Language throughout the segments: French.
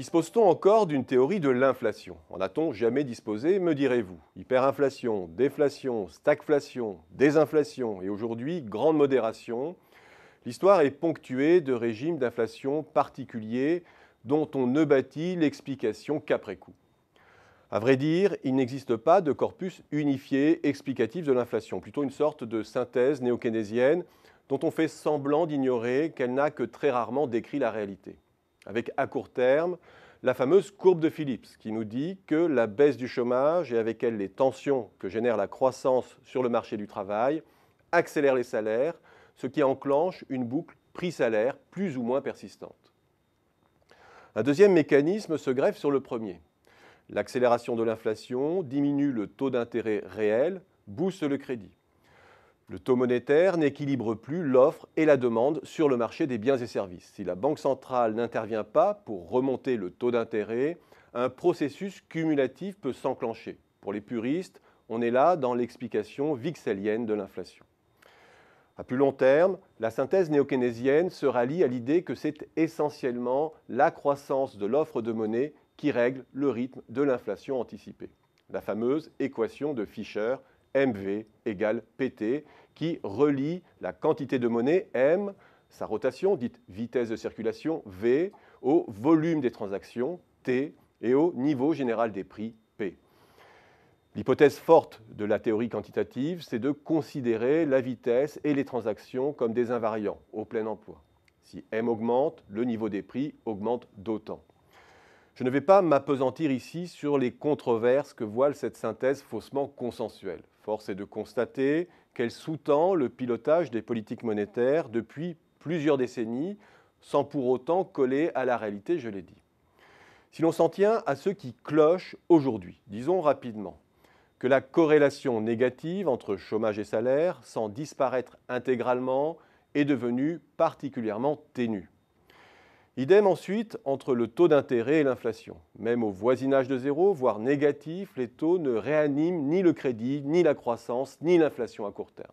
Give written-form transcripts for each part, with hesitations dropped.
Dispose-t-on encore d'une théorie de l'inflation? En a-t-on jamais disposé, me direz-vous? Hyperinflation, déflation, stagflation, désinflation et aujourd'hui grande modération. L'histoire est ponctuée de régimes d'inflation particuliers dont on ne bâtit l'explication qu'après coup. À vrai dire, il n'existe pas de corpus unifié explicatif de l'inflation, plutôt une sorte de synthèse néo-keynésienne dont on fait semblant d'ignorer qu'elle n'a que très rarement décrit la réalité. Avec à court terme la fameuse courbe de Phillips qui nous dit que la baisse du chômage et avec elle les tensions que génère la croissance sur le marché du travail accélèrent les salaires, ce qui enclenche une boucle prix-salaire plus ou moins persistante. Un deuxième mécanisme se greffe sur le premier. L'accélération de l'inflation diminue le taux d'intérêt réel, booste le crédit. Le taux monétaire n'équilibre plus l'offre et la demande sur le marché des biens et services. Si la Banque centrale n'intervient pas pour remonter le taux d'intérêt, un processus cumulatif peut s'enclencher. Pour les puristes, on est là dans l'explication wickselienne de l'inflation. À plus long terme, la synthèse néo-keynésienne se rallie à l'idée que c'est essentiellement la croissance de l'offre de monnaie qui règle le rythme de l'inflation anticipée. La fameuse équation de Fisher, MV égale PT, qui relie la quantité de monnaie M, sa rotation, dite vitesse de circulation V, au volume des transactions T et au niveau général des prix P. L'hypothèse forte de la théorie quantitative, c'est de considérer la vitesse et les transactions comme des invariants au plein emploi. Si M augmente, le niveau des prix augmente d'autant. Je ne vais pas m'appesantir ici sur les controverses que voile cette synthèse faussement consensuelle. Force est de constater qu'elle sous-tend le pilotage des politiques monétaires depuis plusieurs décennies, sans pour autant coller à la réalité, je l'ai dit. Si l'on s'en tient à ce qui cloche aujourd'hui, disons rapidement que la corrélation négative entre chômage et salaire, sans disparaître intégralement, est devenue particulièrement ténue. Idem ensuite entre le taux d'intérêt et l'inflation. Même au voisinage de zéro, voire négatif, les taux ne réaniment ni le crédit, ni la croissance, ni l'inflation à court terme.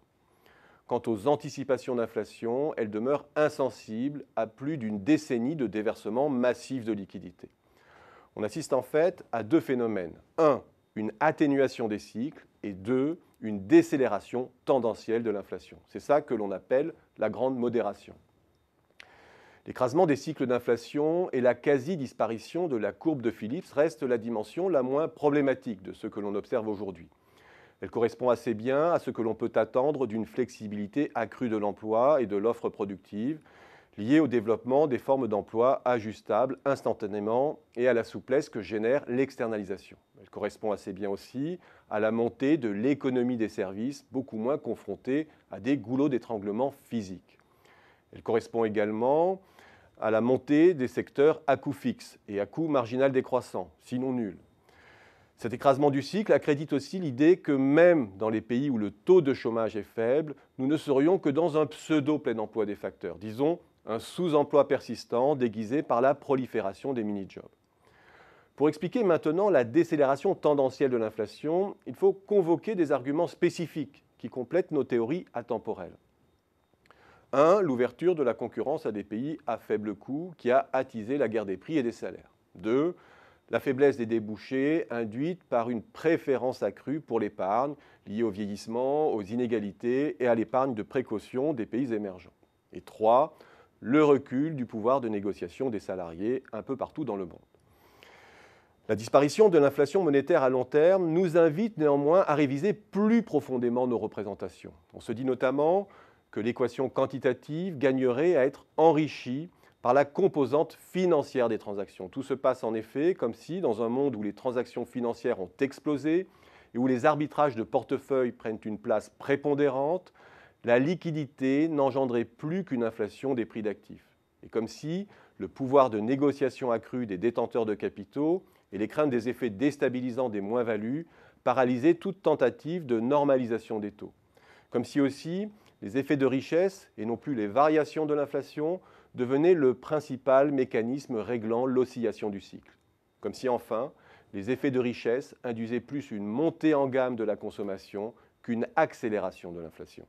Quant aux anticipations d'inflation, elles demeurent insensibles à plus d'une décennie de déversement massif de liquidités. On assiste en fait à deux phénomènes. Un, une atténuation des cycles et deux, une décélération tendancielle de l'inflation. C'est ça que l'on appelle la grande modération. L'écrasement des cycles d'inflation et la quasi-disparition de la courbe de Phillips restent la dimension la moins problématique de ce que l'on observe aujourd'hui. Elle correspond assez bien à ce que l'on peut attendre d'une flexibilité accrue de l'emploi et de l'offre productive, liée au développement des formes d'emploi ajustables instantanément et à la souplesse que génère l'externalisation. Elle correspond assez bien aussi à la montée de l'économie des services, beaucoup moins confrontée à des goulots d'étranglement physiques. Elle correspond également à la montée des secteurs à coût fixe et à coût marginal décroissant, sinon nul. Cet écrasement du cycle accrédite aussi l'idée que même dans les pays où le taux de chômage est faible, nous ne serions que dans un pseudo-plein emploi des facteurs, disons un sous-emploi persistant déguisé par la prolifération des mini-jobs. Pour expliquer maintenant la décélération tendancielle de l'inflation, il faut convoquer des arguments spécifiques qui complètent nos théories atemporelles. 1. L'ouverture de la concurrence à des pays à faible coût qui a attisé la guerre des prix et des salaires. 2. La faiblesse des débouchés induite par une préférence accrue pour l'épargne liée au vieillissement, aux inégalités et à l'épargne de précaution des pays émergents. Et 3. Le recul du pouvoir de négociation des salariés un peu partout dans le monde. La disparition de l'inflation monétaire à long terme nous invite néanmoins à réviser plus profondément nos représentations. On se dit notamment que l'équation quantitative gagnerait à être enrichie par la composante financière des transactions. Tout se passe en effet comme si, dans un monde où les transactions financières ont explosé et où les arbitrages de portefeuille prennent une place prépondérante, la liquidité n'engendrait plus qu'une inflation des prix d'actifs. Et comme si le pouvoir de négociation accru des détenteurs de capitaux et les craintes des effets déstabilisants des moins-values paralysaient toute tentative de normalisation des taux. Comme si aussi les effets de richesse, et non plus les variations de l'inflation, devenaient le principal mécanisme réglant l'oscillation du cycle. Comme si enfin, les effets de richesse induisaient plus une montée en gamme de la consommation qu'une accélération de l'inflation.